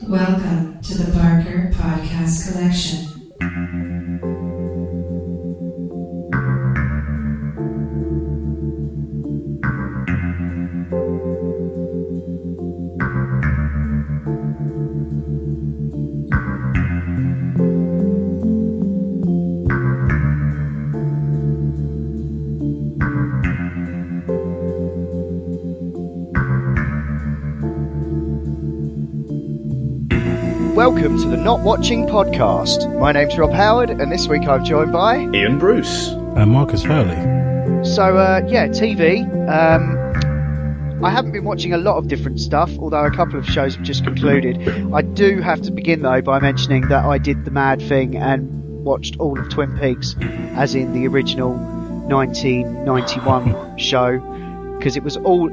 Welcome to the Barker Podcast Collection. Welcome to the Not Watching Podcast. My name's Rob Howard, and this week I'm joined by Ian Bruce and Marcus Hurley. So, TV. I haven't been watching a lot of different stuff, although a couple of shows have just concluded. I do have to begin, though, by mentioning that I did the mad thing and watched all of Twin Peaks, as in the original 1991 show, because it was all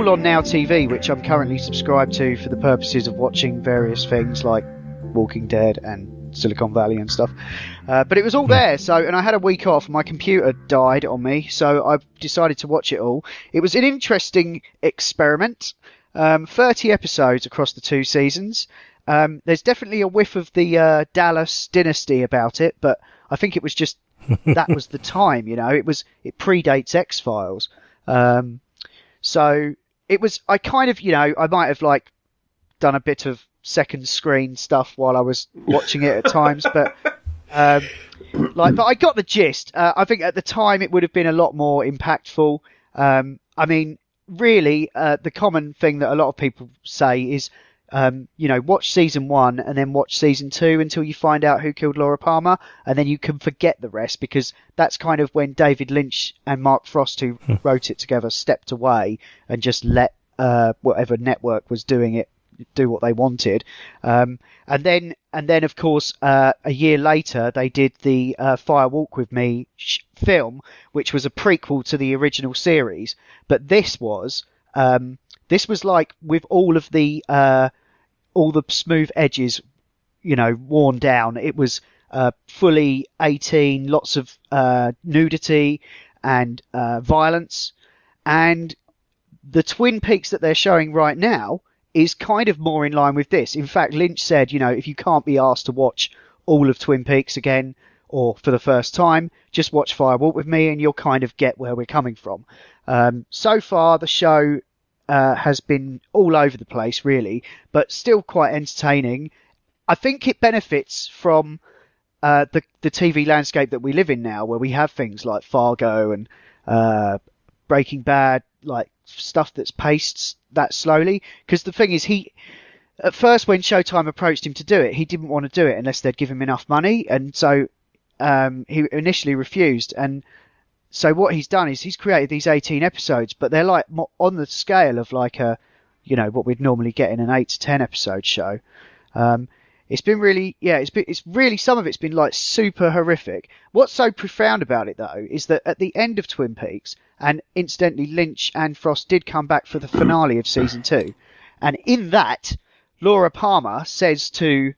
on Now TV, which I'm currently subscribed to for the purposes of watching various things like Walking Dead and Silicon Valley and stuff. But it was all there, and I had a week off. My computer died on me, so I decided to watch it all. It was an interesting experiment. 30 episodes across the 2 seasons. There's definitely a whiff of the Dallas dynasty about it, but I think it was just that was the time, It predates X-Files. So it was, I kind of, I might have done a bit of second screen stuff while I was watching it at times, but I got the gist. I think at the time it would have been a lot more impactful. Really, the common thing that a lot of people say is, watch season 1 and then watch season 2 until you find out who killed Laura Palmer, and then you can forget the rest, because that's kind of when David Lynch and Mark Frost, who wrote it together, stepped away and just let whatever network was doing it do what they wanted. And then of course, a year later, they did the Fire Walk with Me film, which was a prequel to the original series. But this was like with all the smooth edges, worn down. It was fully 18, lots of nudity and violence. And the Twin Peaks that they're showing right now is kind of more in line with this. In fact, Lynch said, if you can't be asked to watch all of Twin Peaks again or for the first time, just watch Fire Walk with Me and you'll kind of get where we're coming from. So far, the show has been all over the place, really, but still quite entertaining. I think it benefits from the TV landscape that we live in now, where we have things like Fargo and Breaking Bad, like stuff that's paced that slowly. Because the thing is, at first when Showtime approached him to do it, he didn't want to do it unless they'd give him enough money, and so he initially refused. And so what he's done is he's created these 18 episodes, but they're like on the scale of like what we'd normally get in an 8 to 10 episode show. It's been really, some of it's been like super horrific. What's so profound about it though is that at the end of Twin Peaks, and incidentally Lynch and Frost did come back for the finale of season 2, and in that, Laura Palmer says to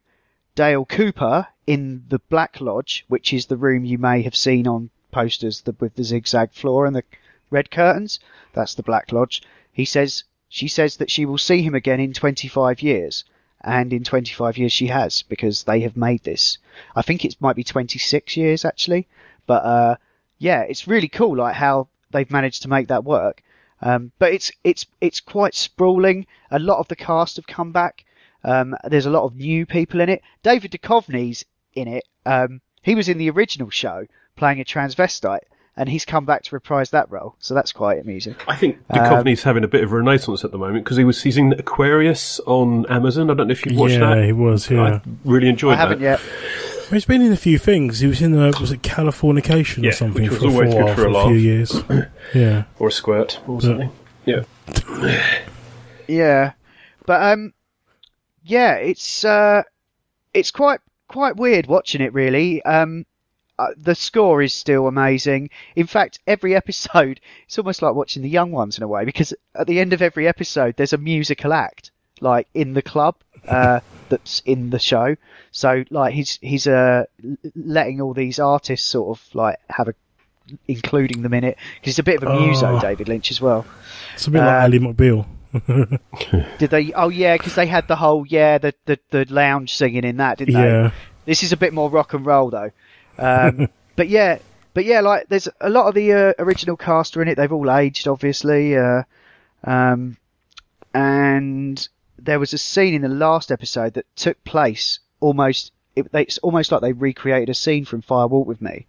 Dale Cooper in the Black Lodge, which is the room you may have seen on posters with the zigzag floor and the red curtains, that's the Black Lodge. She says that she will see him again in 25 years. And in 25 years she has, because they have made this. I think it might be 26 years actually. But it's really cool, like how they've managed to make that work. But it's quite sprawling. A lot of the cast have come back. There's a lot of new people in it. David Duchovny's in it. He was in the original show playing a transvestite, and he's come back to reprise that role, so that's quite amusing. I think Duchovny's having a bit of a renaissance at the moment, because he's in Aquarius on Amazon. I don't know if you've watched that. Yeah, he was, yeah. I really enjoyed that. I haven't yet. Well, he's been in a few things. He was in, was it Californication or something which was always good for a few years. Yeah. Or a squirt or something. Yeah. Yeah. But, it's quite weird watching it, really. The score is still amazing. In fact, every episode, it's almost like watching the young ones in a way, because at the end of every episode, there's a musical act, like in the club, that's in the show. So, like, he's letting all these artists sort of like including them in it, because he's a bit of a muso, David Lynch, as well. It's a bit like Ally McBeal. Did they? Oh yeah, because they had the whole the lounge singing in that, didn't Yeah. they? This is a bit more rock and roll though. But yeah, like there's a lot of the original cast are in it. They've all aged, obviously. And there was a scene in the last episode that took place it's almost like they recreated a scene from Fire Walk with Me.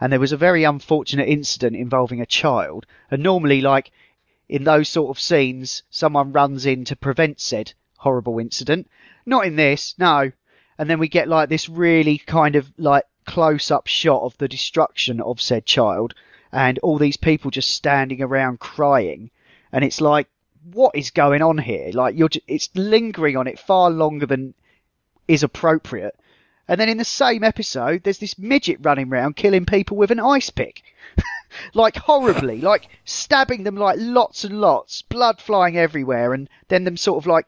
And there was a very unfortunate incident involving a child. And normally, like, in those sort of scenes, someone runs in to prevent said horrible incident. Not in this, no. And then we get, like, this really kind of, like, close-up shot of the destruction of said child. And all these people just standing around crying. And it's like, what is going on here? Like, it's lingering on it far longer than is appropriate. And then in the same episode, there's this midget running around killing people with an ice pick. Like, horribly. Like, stabbing them, like, lots and lots. Blood flying everywhere. And then them sort of,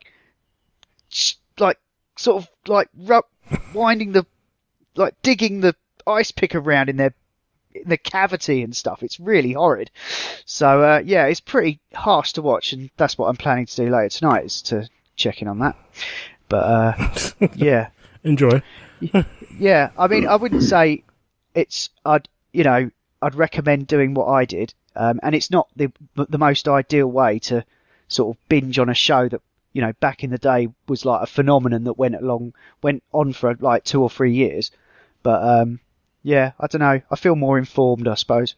winding the... Like, digging the ice pick around in the cavity and stuff. It's really horrid. So, yeah, it's pretty harsh to watch. And that's what I'm planning to do later tonight, is to check in on that. But, yeah. Enjoy. Yeah, I mean, I wouldn't say I'd recommend doing what I did, and it's not the most ideal way to sort of binge on a show that, you know, back in the day was like a phenomenon that went on for like 2 or 3 years. But yeah, I don't know. I feel more informed, I suppose.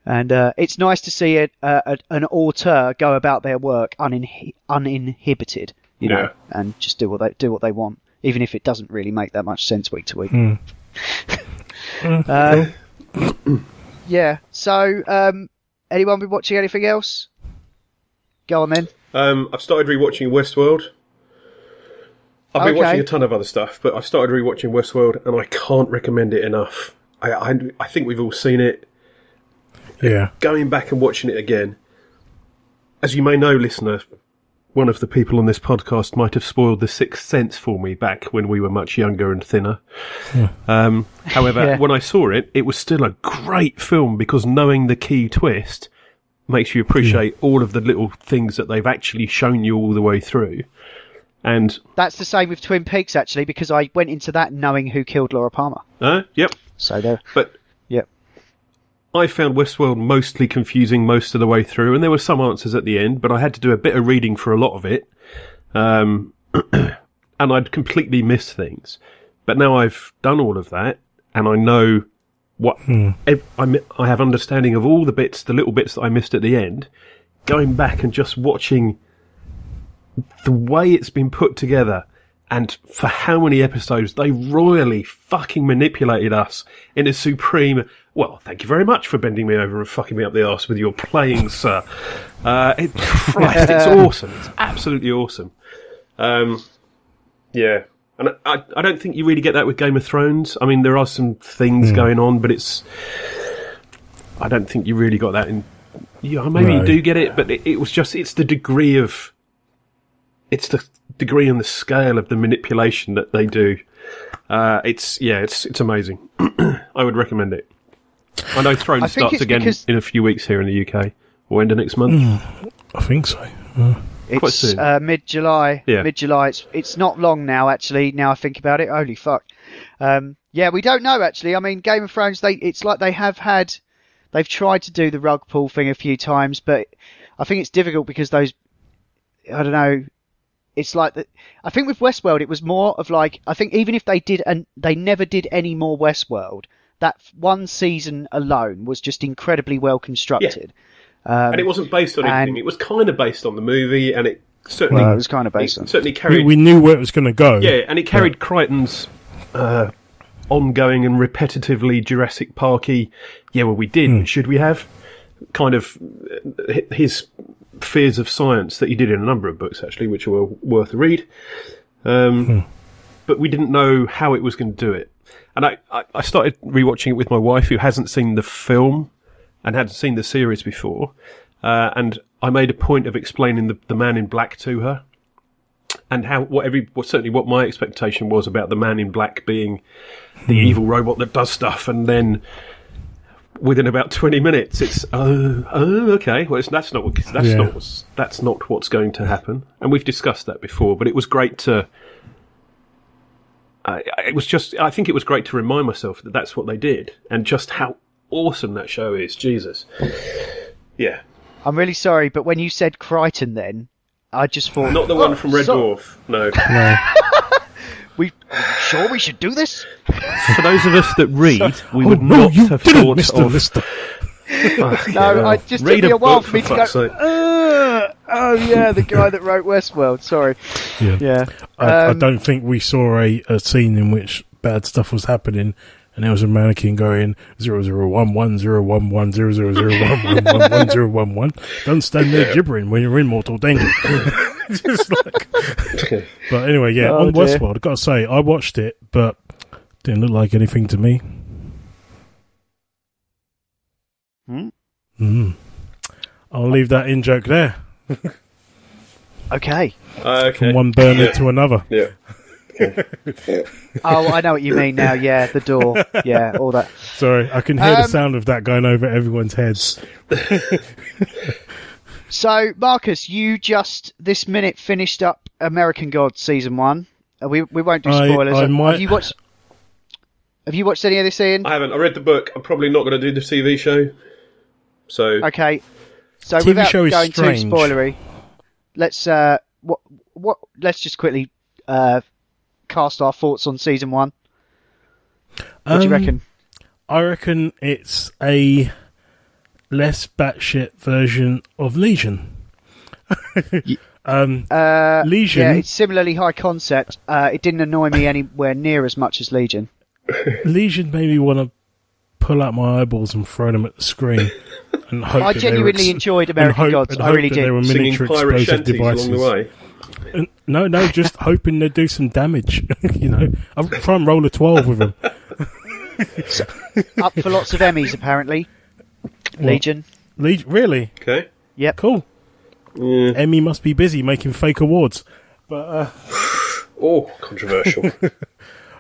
And it's nice to see an auteur go about their work uninhibited, you know, and just do what they want, even if it doesn't really make that much sense week to week. Yeah. So, anyone been watching anything else? Go on then. I've started rewatching Westworld. I've been watching a ton of other stuff, but I've started rewatching Westworld, and I can't recommend it enough. I think we've all seen it. Yeah. Going back and watching it again. As you may know, listener, one of the people on this podcast might have spoiled The Sixth Sense for me back when we were much younger and thinner. Yeah. However, when I saw it, it was still a great film because knowing the key twist makes you appreciate all of the little things that they've actually shown you all the way through. And that's the same with Twin Peaks, actually, because I went into that knowing who killed Laura Palmer. Yep. So there. But yep. I found Westworld mostly confusing most of the way through, and there were some answers at the end, but I had to do a bit of reading for a lot of it. And I'd completely missed things. But now I've done all of that, and I know what I have understanding of all the bits, the little bits that I missed at the end. Going back and just watching the way it's been put together, and for how many episodes they royally fucking manipulated us in a supreme, well, thank you very much for bending me over and fucking me up the arse with your playing, sir. Christ, it's awesome. It's absolutely awesome. Yeah. And I don't think you really get that with Game of Thrones. I mean, there are some things going on, but I don't think you really got that in... Yeah, maybe you do get it, but it was just... It's the degree and the scale of the manipulation that they do. It's amazing. I would recommend it. I know Thrones starts again in a few weeks here in the UK, or end of next month. I think so. It's mid-July. Yeah. Mid-July. It's not long now, actually, now I think about it. Holy fuck. Yeah, we don't know, actually. I mean, Game of Thrones, it's like they've tried to do the rug pull thing a few times, but I think it's difficult because I don't know, it's like that. I think with Westworld, it was more of like, I think even if they did, and they never did any more Westworld, that one season alone was just incredibly well constructed. Yeah. And it wasn't based on anything. It was kind of based on the movie, and it certainly... Well, it was kind of based on... Certainly carried... We knew where it was going to go. Yeah, and it carried Crichton's ongoing and repetitively Jurassic Parky, we did, should we have? Kind of his fears of science that he did in a number of books, actually, which were worth a read. But we didn't know how it was going to do it. And I started rewatching it with my wife, who hasn't seen the film and hadn't seen the series before. And I made a point of explaining the Man in Black to her, and certainly what my expectation was about the Man in Black being the evil robot that does stuff. And then within about 20 minutes, it's okay. Well, that's not what's going to happen, and we've discussed that before. But it was great to. I think it was great to remind myself that that's what they did, and just how awesome that show is. Jesus, yeah. I'm really sorry, but when you said Crichton, then I just thought not the one from Red Dwarf. No. We sure we should do this? For those of us that read, we would not have thought of. No, I just took me a while for me to go. Oh yeah, the guy that wrote Westworld. Sorry. Yeah. I don't think we saw a scene in which bad stuff was happening, and there was a mannequin going 00110011001111. Don't stand there gibbering when you're in mortal danger. Just like, but anyway, yeah. On Westworld, I've got to say, I watched it, but didn't look like anything to me. I'll leave that in joke there. Okay. From one burner to another. Yeah. Oh, I know what you mean now. Yeah, the door. Yeah, all that. Sorry, I can hear the sound of that going over everyone's heads. So, Marcus, you just this minute finished up American Gods season 1. We won't do spoilers. Have you watched any of this, Ian? I haven't. I read the book. I'm probably not going to do the TV show. So okay. So TV without show is going strange. too spoilery, let's let's just quickly cast our thoughts on season 1. What do you reckon? I reckon it's a less batshit version of Legion. Legion. Yeah, it's similarly high concept. It didn't annoy me anywhere near as much as Legion. Legion made me want to pull out my eyeballs and throw them at the screen. And hope I genuinely enjoyed American Gods. I really did. They were miniature pirate explosive shanties devices. along the way. No, just hoping they'd do some damage. I'll try and roll a 12 with them. Up for lots of Emmys, apparently. Legion. Really? Okay. Yep. Cool. Yeah. Emmy must be busy making fake awards. But controversial.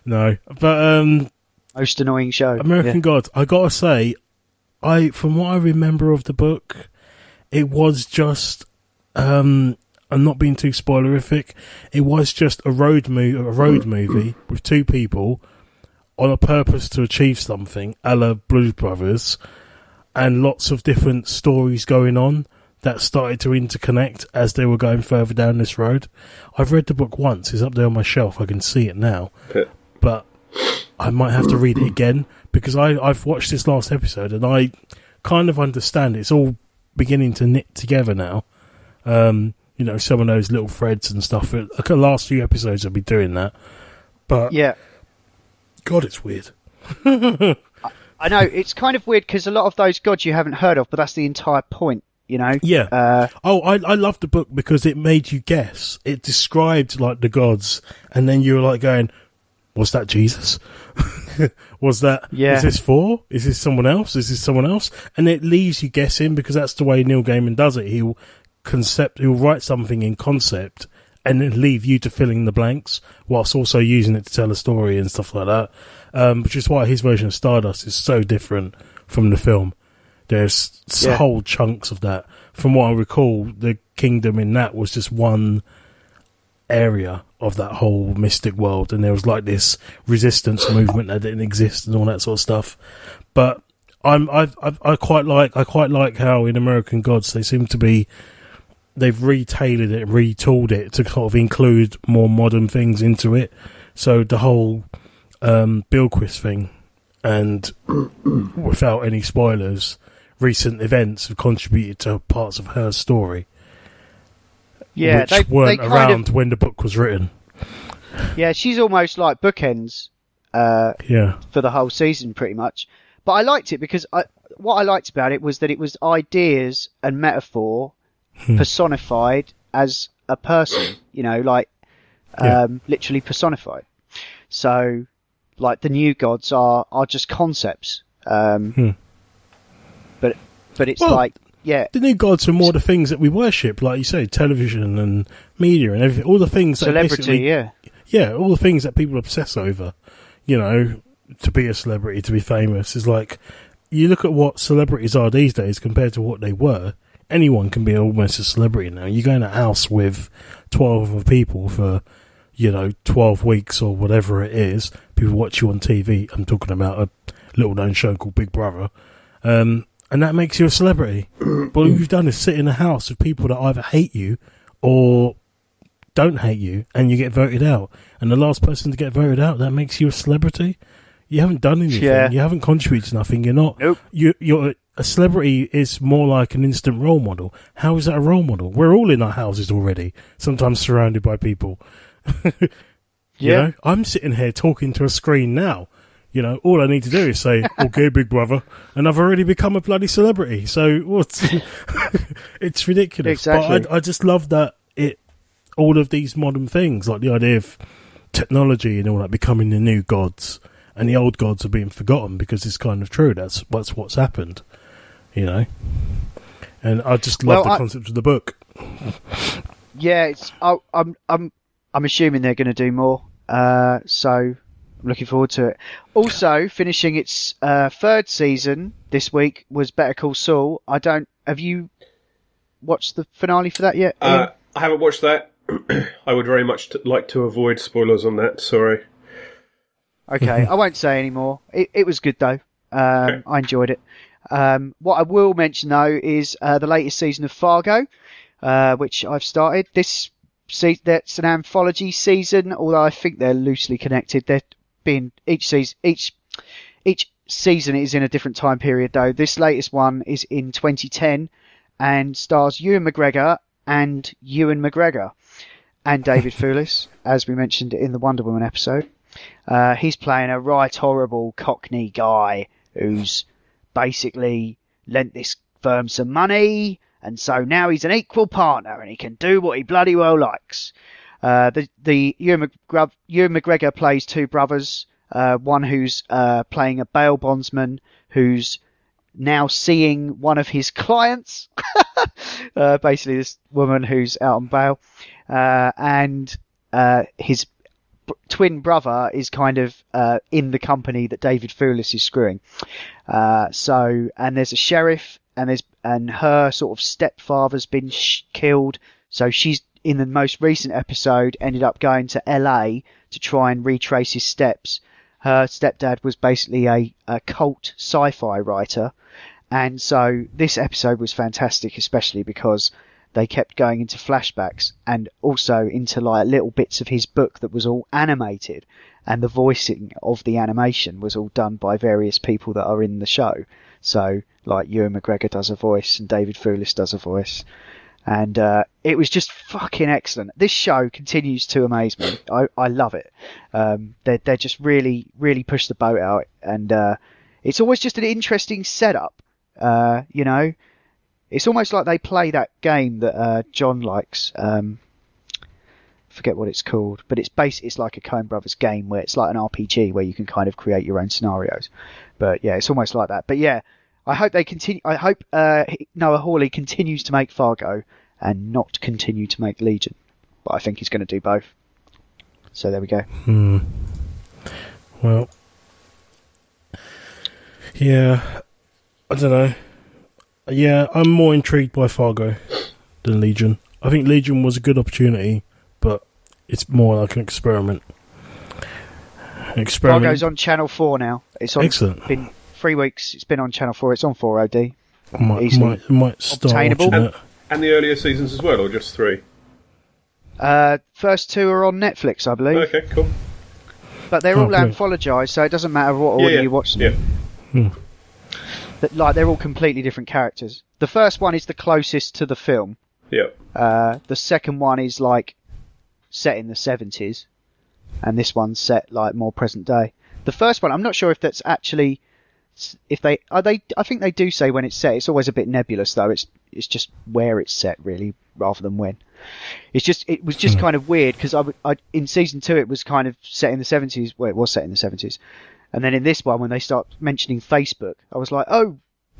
No. But most annoying show. American Gods, I gotta say, from what I remember of the book, it was just I'm not being too spoilerific, it was just a road movie with two people on a purpose to achieve something, a la Blues Brothers, and lots of different stories going on that started to interconnect as they were going further down this road. I've read the book once, it's up there on my shelf, I can see it now. But I might have to read it again, because I've watched this last episode and I kind of understand it. It's all beginning to knit together now. Some of those little threads and stuff. The last few episodes will be doing that. But yeah. God, it's weird. I know, it's kind of weird because a lot of those gods you haven't heard of, but that's the entire point, Yeah. I loved the book because it made you guess. It described like the gods, and then you were like going, was that Jesus? Was that... Yeah. Is this Thor? Is this someone else? Is this someone else? And it leaves you guessing, because that's the way Neil Gaiman does it. He'll write something in concept and then leave you to fill in the blanks, whilst also using it to tell a story and stuff like that. Which is why his version of Stardust is so different from the film. There's whole chunks of that. From what I recall, the kingdom in that was just one area of that whole mystic world, and there was like this resistance movement that didn't exist and all that sort of stuff. But I quite like how in American Gods they've retailored it, retooled it to sort of include more modern things into it. So the whole Bilquist thing, and without any spoilers, recent events have contributed to parts of her story. Yeah, which weren't around when the book was written. Yeah, she's almost like bookends for the whole season, pretty much. But I liked it because what I liked about it was that it was ideas and metaphor personified as a person, literally personified. So, like, the new gods are just concepts. But it's the new gods are more the things that we worship, like you say, television and media and everything. All the things celebrity, all the things that people obsess over. To be a celebrity, to be famous, is like you look at what celebrities are these days compared to what they were. Anyone can be almost a celebrity now. You go in a house with 12 other people for, 12 weeks or whatever it is. People watch you on TV. I'm talking about a little-known show called Big Brother. And that makes you a celebrity. But all you've done is sit in a house with people that either hate you or don't hate you, and you get voted out. And the last person to get voted out, that makes you a celebrity. You haven't done anything. Yeah. You haven't contributed to nothing. You're not. Nope. You're a celebrity is more like an instant role model. How is that a role model? We're all in our houses already, sometimes surrounded by people. Yeah. I'm sitting here talking to a screen now. All I need to do is say, okay, Big Brother, and I've already become a bloody celebrity. So what's it's ridiculous. Exactly. But I just love that all of these modern things, like the idea of technology and all that, becoming the new gods, and the old gods are being forgotten, because it's kind of true. That's what's happened, And I just love the concept of the book. Yeah, I'm assuming they're going to do more. So I'm looking forward to it. Also, finishing its third season this week was Better Call Saul. Have you watched the finale for that yet? I haven't watched that. I would very much like to avoid spoilers on that. Sorry. Okay, I won't say any more. It was good though. Okay. I enjoyed it. What I will mention though is the latest season of Fargo, which I've started. That's an anthology season, although I think they're loosely connected. They're being each season is in a different time period though. This latest one is in 2010 and stars Ewan McGregor and David Thewlis, as we mentioned in the Wonder Woman episode. He's playing a right horrible Cockney guy who's basically lent this firm some money, and so now he's an equal partner and he can do what he bloody well likes. The Ewan McGregor plays two brothers, one who's playing a bail bondsman who's now seeing one of his clients, basically this woman who's out on bail, and his twin brother is kind of in the company that David Thewlis is screwing. And there's a sheriff, and her sort of stepfather's been killed. So she's, in the most recent episode, ended up going to LA to try and retrace his steps. Her stepdad was basically a cult sci-fi writer. And so this episode was fantastic, especially because they kept going into flashbacks and also into like little bits of his book that was all animated, and the voicing of the animation was all done by various people that are in the show. So like Ewan McGregor does a voice and David Thewlis does a voice, and it was just fucking excellent. This show continues to amaze me. I love it. They're just really push the boat out, and it's always just an interesting setup. It's almost like they play that game that John likes. Forget what it's called, but it's like a Coen Brothers game where it's like an RPG where you can kind of create your own scenarios. But yeah, it's almost like that. But yeah, I hope they continue. I hope Noah Hawley continues to make Fargo and not continue to make Legion. But I think he's going to do both. So there we go. Well, yeah, I don't know. Yeah, I'm more intrigued by Fargo than Legion. I think Legion was a good opportunity, but it's more like an experiment. Fargo's on Channel 4 now. It's on. Excellent. Been 3 weeks. It's been on Channel 4. It's on 4OD. Might start obtainable. watching it. And the earlier seasons as well, or just 3? First 2 are on Netflix, I believe. Okay, cool. But they're all anthologized, so it doesn't matter what order you watch them. Yeah. They're all completely different characters. The first one is the closest to the film. Yeah. The second one is like set in the 70s, and this one's set like more present day. The first one, I'm not sure if that's actually I think they do say when it's set. It's always a bit nebulous though. It's just where it's set really, rather than when. It was just kind of weird because I in season 2 it was kind of set in the 70s. Well, it was set in the 70s. And then in this one, when they start mentioning Facebook, I was like, oh,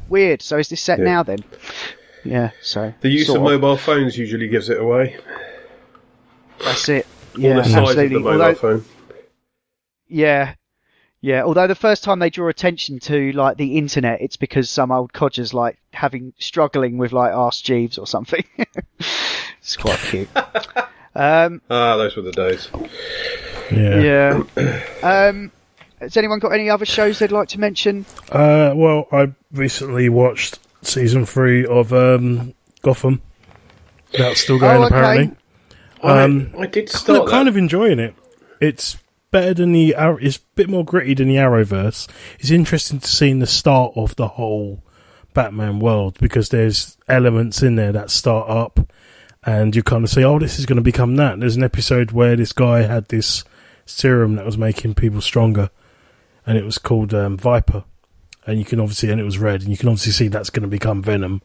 weird. So is this set now then? Yeah, so... The use of mobile phones usually gives it away. That's it. Yeah, Or the size absolutely. of the mobile phone. Yeah, Yeah, although the first time they draw attention to like the internet, it's because some old codger's like struggling with like Ask Jeeves or something. It's quite cute. Those were the days. Yeah. Has anyone got any other shows they'd like to mention? Well, I recently watched season 3 of Gotham. That's still going, apparently. I did start. I'm kind of enjoying it. It's better than the Arrow. It's a bit more gritty than the Arrowverse. It's interesting to see the start of the whole Batman world, because there's elements in there that start up, and you kind of see, oh, this is going to become that. There's an episode where this guy had this serum that was making people stronger, and it was called Viper, and you can obviously, and it was red, and you can obviously see that's going to become Venom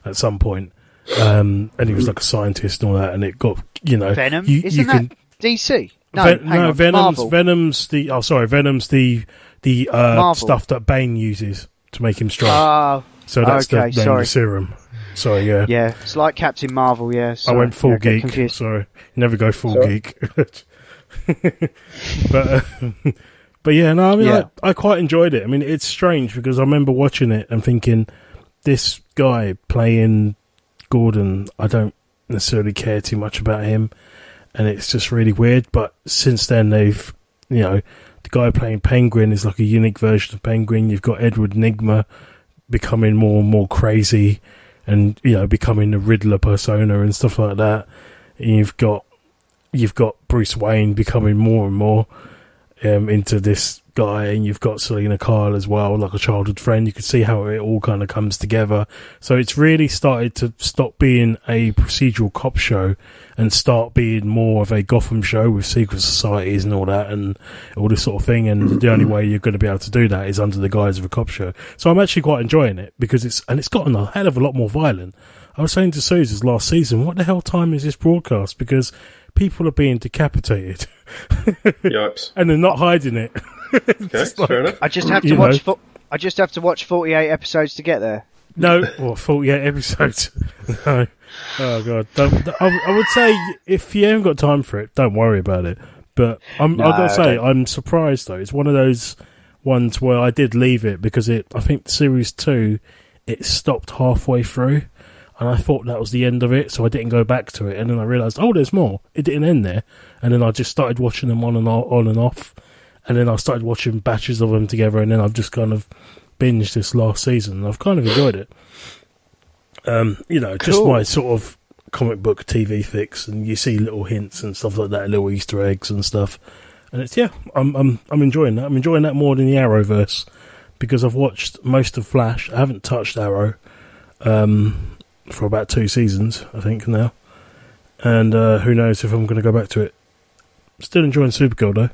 at some point. And he was like a scientist and all that, and it got, you know, Venom. Isn't that DC? No, Venom's the stuff that Bane uses to make him strong. So that's the serum. Sorry, yeah. Yeah, it's like Captain Marvel, yeah. Sorry. I went full geek. Sorry. Never go full geek. But yeah, no, I mean, I quite enjoyed it. I mean, it's strange because I remember watching it and thinking, this guy playing Gordon, I don't necessarily care too much about him, and it's just really weird. But since then, they've, you know, the guy playing Penguin is like a unique version of Penguin. You've got Edward Nygma becoming more and more crazy, and, you know, becoming the Riddler persona and stuff like that. And you've got Bruce Wayne becoming more and more into this guy, and you've got Selena Kyle as well, like a childhood friend. You can see how it all kind of comes together. So it's really started to stop being a procedural cop show and start being more of a Gotham show with secret societies and all that, and all this sort of thing. And the only way you're going to be able to do that is under the guise of a cop show. So I'm actually quite enjoying it, because it's gotten a hell of a lot more violent. I was saying to Suze last season, what the hell time is this broadcast? Because people are being decapitated. Yipes. And they're not hiding it. Okay, fair enough. I just have to watch. I just have to watch 48 episodes to get there. No, 48 episodes. No. Oh god. I would say if you haven't got time for it, don't worry about it. But I've got to say, I'm surprised though. It's one of those ones where I did leave it because I think series 2, it stopped halfway through. And I thought that was the end of it, so I didn't go back to it. And then I realised, oh, there's more. It didn't end there. And then I just started watching them on and off. And then I started watching batches of them together. And then I've just kind of binged this last season. And I've kind of enjoyed it. You know, just my sort of comic book TV fix. And you see little hints and stuff like that, little Easter eggs and stuff. And it's, I'm enjoying that. I'm enjoying that more than the Arrowverse, because I've watched most of Flash. I haven't touched Arrow. For about 2 seasons, I think, now. And who knows if I'm going to go back to it. Still enjoying Supergirl, though.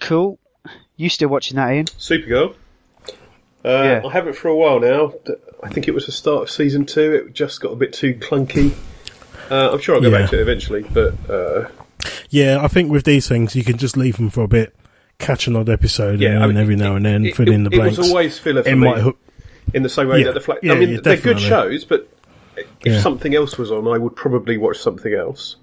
Cool. You still watching that, Ian? Supergirl? I haven't for a while now. I think it was the start of season 2. It just got a bit too clunky. I'm sure I'll go back to it eventually, but... Yeah, I think with these things, you can just leave them for a bit, catch an odd episode, and every now and then fill in the blanks. It was always filler for me. In the same way that the Flash... I mean, they're good shows, but if something else was on, I would probably watch something else.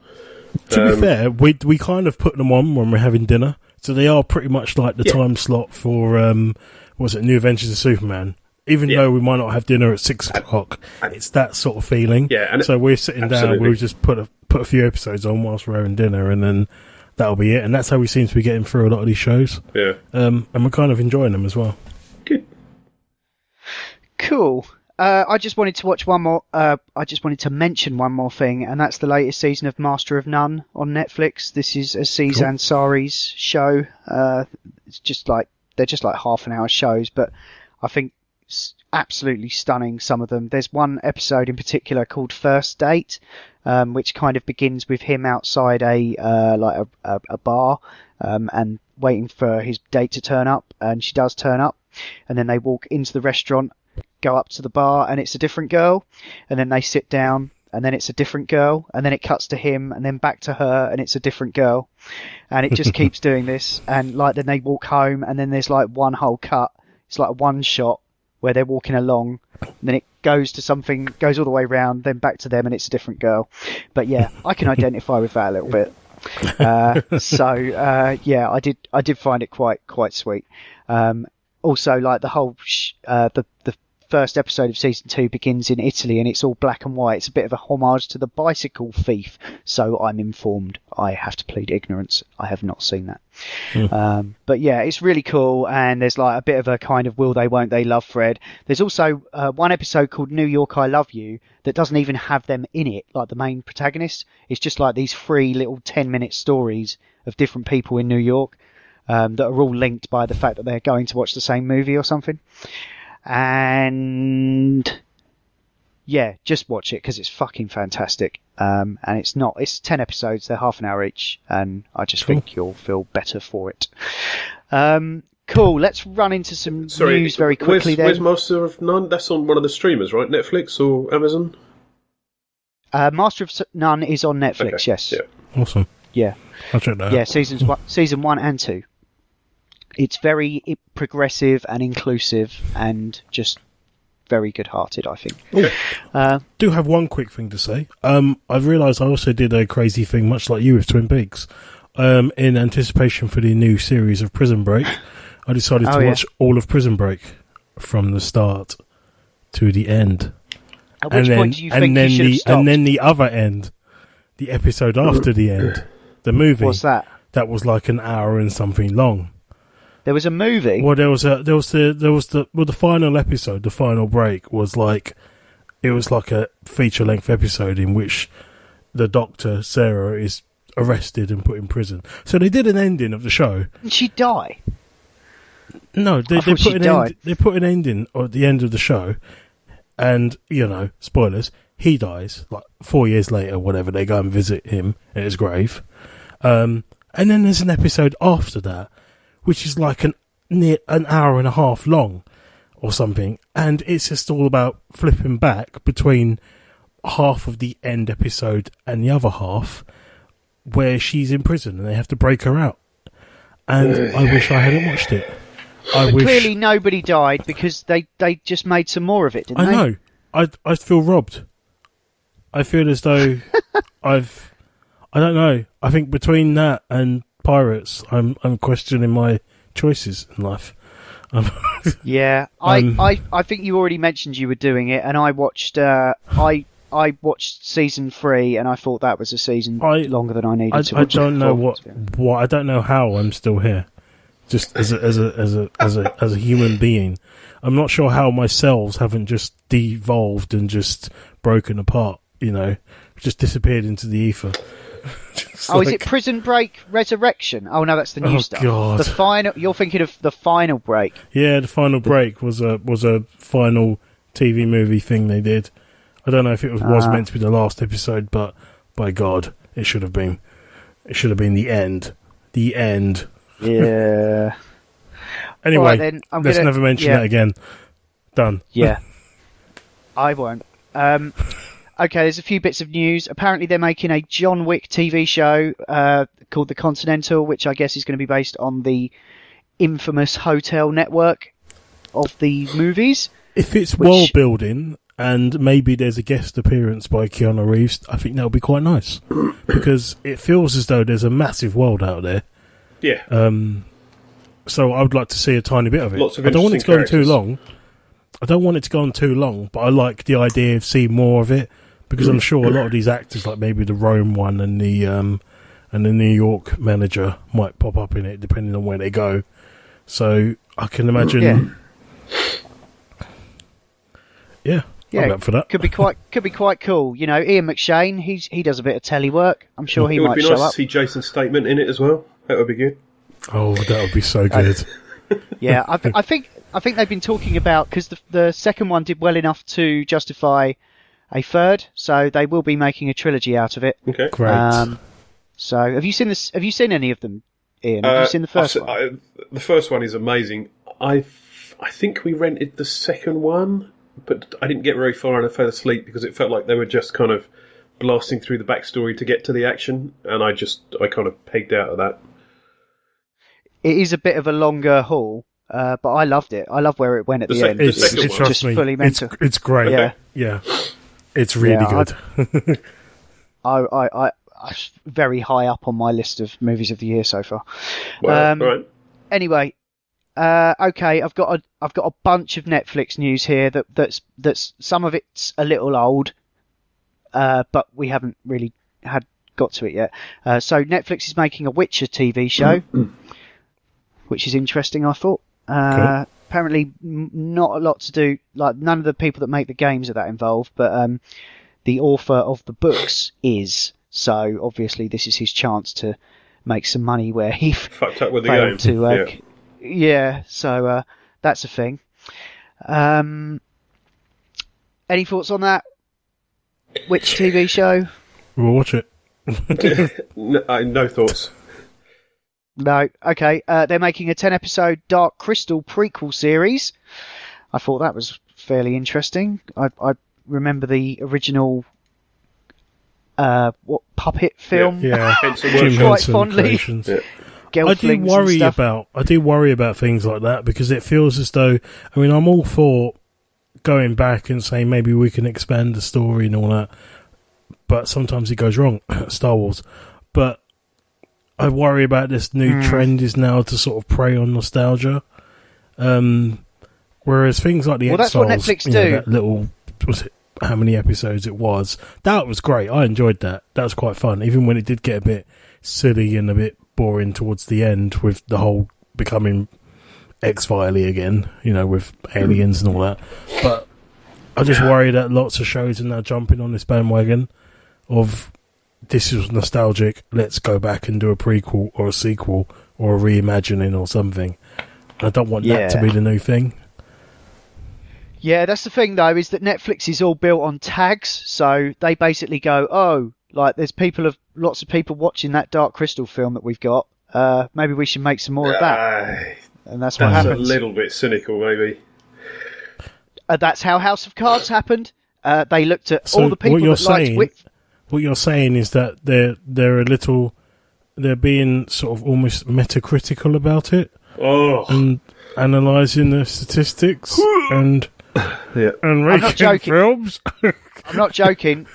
To be fair, we kind of put them on when we're having dinner, so they are pretty much like the time slot for, New Adventures of Superman. Even though we might not have dinner at 6 o'clock, it's that sort of feeling. Yeah, and so we're sitting down, we'll just put a few episodes on whilst we're having dinner, and then that'll be it. And that's how we seem to be getting through a lot of these shows. Yeah. And we're kind of enjoying them as well. Good. Cool. I just wanted to watch one more. I just wanted to mention one more thing, and that's the latest season of Master of None on Netflix. This is Aziz Ansari's show. It's just like they're just like half an hour shows, but I think it's absolutely stunning. Some of them. There's one episode in particular called First Date, which kind of begins with him outside a bar and waiting for his date to turn up, and she does turn up, and then they walk into the restaurant, go up to the bar, and it's a different girl, and then they sit down, and then it's a different girl, and then it cuts to him, and then back to her, and it's a different girl, and it just keeps doing this, and like then they walk home, and then there's like one whole cut. It's like one shot where they're walking along, and then it goes to something, goes all the way around, then back to them, and it's a different girl. But yeah, I can identify with that a little bit. Yeah, I did find it quite sweet. Also, like the whole the first episode of season 2 begins in Italy, and it's all black and white. It's a bit of a homage to the bicycle thief. So I'm informed. I have to plead ignorance. I have not seen that. But yeah, it's really cool, and there's like a bit of a kind of will they won't they love thread. There's also one episode called New York I Love You that doesn't even have them in it, like the main protagonists. It's just like these 3 little 10-minute stories of different people in New York that are all linked by the fact that they're going to watch the same movie or something. And yeah, just watch it because it's fucking fantastic. And it's 10 episodes, they're half an hour each, and I just think you'll feel better for it. Cool, let's run into some news very quickly then. Where's Master of None? That's on one of the streamers, right? Netflix or Amazon? Master of None is on Netflix, okay. yes. Yeah. Awesome. Yeah. I'll check that out. Yeah, season 1 and 2. It's very progressive and inclusive and just very good-hearted, I think. Do have one quick thing to say. I've realised I also did a crazy thing, much like you with Twin Peaks. In anticipation for the new series of Prison Break, I decided to watch all of Prison Break from the start to the end. At which point do you think you should have stopped? And then the other end, the episode after the end, the movie. What's that? That was like an hour and something long. There was a movie. Well, the final episode, the final break was like, it was like a feature length episode in which the doctor Sarah is arrested and put in prison. So they did an ending of the show. Did she die? No, they put an ending at the end of the show, and spoilers. He dies like 4 years later. Whatever, they go and visit him at his grave, and then there's an episode after that, which is like near an hour and a half long or something, and it's just all about flipping back between half of the end episode and the other half where she's in prison and they have to break her out. And I wish I hadn't watched it. Clearly nobody died because they just made some more of it, didn't they? I know. I feel robbed. I feel as though I don't know. I think between that and Pirates, I'm questioning my choices in life. Yeah, I think you already mentioned you were doing it, and I watched I watched season 3, and I thought that was a season longer than I needed to watch. I don't know what I don't know how I'm still here, just as a human being. I'm not sure how my cells haven't just devolved and just broken apart. Just disappeared into the ether. Is it Prison Break Resurrection? Oh no, that's the new stuff. God. The final. You're thinking of the Final Break. Yeah, the Final Break was a final TV movie thing they did. I don't know if it was meant to be the last episode, but by God, it should have been. It should have been the end. The end. Yeah. Anyway, right, then, let's never mention that again. Done. Yeah. I won't. Okay, there's a few bits of news. Apparently they're making a John Wick TV show called The Continental, which I guess is going to be based on the infamous hotel network of the movies. If it's world building and maybe there's a guest appearance by Keanu Reeves, I think that'll be quite nice. Because it feels as though there's a massive world out there. Yeah. So I would like to see a tiny bit of it. Lots of I don't want it to go on too characters. long. But I like the idea of seeing more of it. Because I'm sure a lot of these actors, like maybe the Rome one and the New York manager, might pop up in it depending on where they go. So I can imagine. Yeah, I'm up for that. Could be quite cool. Ian McShane, he does a bit of telly work. I'm sure he might show up. It would be nice to see Jason's statement in it as well. That would be good. Oh, that would be so good. Yeah, I think they've been talking about, because the second one did well enough to justify a third, so they will be making a trilogy out of it. Okay, great. So, have you seen this? Have you seen any of them, Ian? Have you seen the first one? The first one is amazing. I think we rented the second one, but I didn't get very far and I fell asleep because it felt like they were just kind of blasting through the backstory to get to the action, and I kind of pegged out of that. It is a bit of a longer haul, but I loved it. I love where it went at the end. It's just fully mental. It's great. Okay. Yeah. It's really good. I very high up on my list of movies of the year so far. Well, right. Anyway, okay, I've got a bunch of Netflix news here that's some of it's a little old, but we haven't really got to it yet. So Netflix is making a Witcher TV show, which is interesting, I thought. Cool. Apparently, not a lot to do. Like, none of the people that make the games are that involved, but the author of the books is. So obviously, this is his chance to make some money where he Fucked up with the failed game. to. Yeah. So that's a thing. Any thoughts on that? Which TV show? We'll watch it. No thoughts. No. Okay. They're making a 10-episode Dark Crystal prequel series. I thought that was fairly interesting. I remember the original puppet film Yeah, Henson Jim Workshop. quite Henson fondly. Creations. Yeah. I do Gelflings worry and stuff. about things like that because it feels as though, I mean, I'm all for going back and saying maybe we can expand the story and all that, but sometimes it goes wrong. Star Wars, but I worry about this new trend is now to sort of prey on nostalgia. Whereas things like the Well, that's what X-Files, Netflix you know, do. that little, was it how many episodes it was? That was great. I enjoyed that. That was quite fun, even when it did get a bit silly and a bit boring towards the end with the whole becoming X-Filey again, you know, with aliens and all that. But I just worry that lots of shows are now jumping on this bandwagon of this is nostalgic, let's go back and do a prequel or a sequel or a reimagining or something. I don't want that to be the new thing. Yeah, that's the thing though, is that Netflix is all built on tags, so they basically go, oh, like there's lots of people watching that Dark Crystal film that we've got. Maybe we should make some more of that, and that's what That's a happens. little bit cynical, maybe. That's how House of Cards happened. They looked at So all the people what you're that liked saying, what you're saying is that they're being sort of almost metacritical about it Oh, and analysing the statistics and yeah. making joking. films. I'm not joking.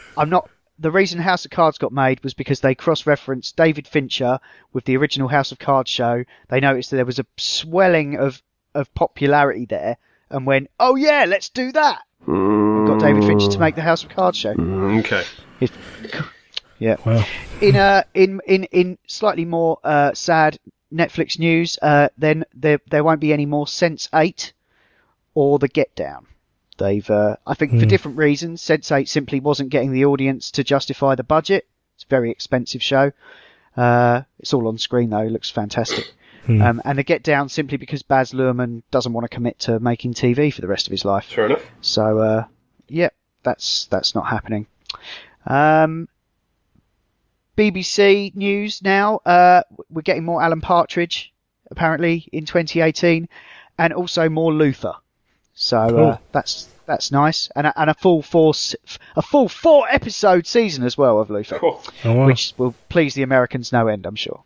The reason House of Cards got made was because they cross-referenced David Fincher with the original House of Cards show. They noticed that there was a swelling of popularity there and went, oh yeah, let's do that. And got David Fincher to make the House of Cards show. Okay. Yeah. Wow. In slightly more sad Netflix news, then there won't be any more Sense8 or The Get Down. They've, I think, for different reasons. Sense8 simply wasn't getting the audience to justify the budget. It's a very expensive show. It's all on screen though. It looks fantastic. And The Get Down simply because Baz Luhrmann doesn't want to commit to making TV for the rest of his life. Fair enough. So, yeah, that's not happening. BBC News now. We're getting more Alan Partridge, apparently, in 2018, and also more Luther. So Cool. that's nice, and a full 4 episode season as well of Luther, Cool. Oh, wow. which will please the Americans no end, I'm sure.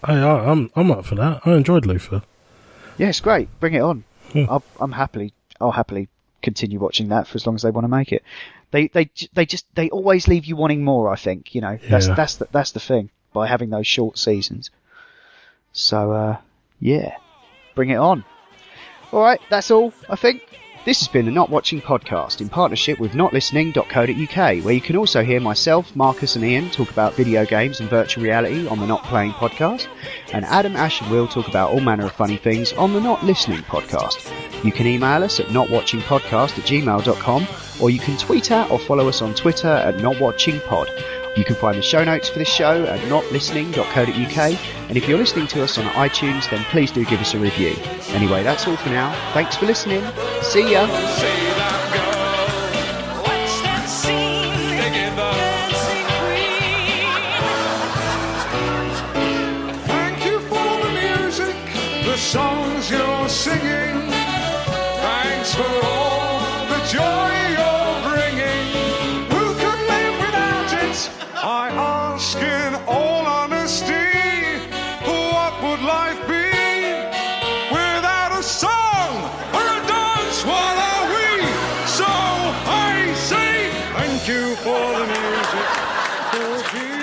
I'm up for that. I enjoyed Luther. Yeah, it's great. Bring it on. Yeah. I'll happily continue watching that for as long as they want to make it. They always leave you wanting more. I think that's the thing by having those short seasons. So yeah, bring it on. All right, that's all I think. This has been a Not Watching podcast in partnership with notlistening.co.uk, where you can also hear myself, Marcus and Ian talk about video games and virtual reality on the Not Playing podcast, and Adam, Ash and Will talk about all manner of funny things on the Not Listening podcast. You can email us at notwatchingpodcast@gmail.com, or you can tweet at or follow us on Twitter at notwatchingpod. You can find the show notes for this show at notlistening.co.uk, and if you're listening to us on iTunes, then please do give us a review. Anyway, that's all for now. Thanks for listening. See ya. Thank you for the music, the songs you're singing. Thanks for all the joy you're bringing. Who can live without it? I ask in all honesty, what would life be without a song or a dance? What are we? So I say thank you for the music. to be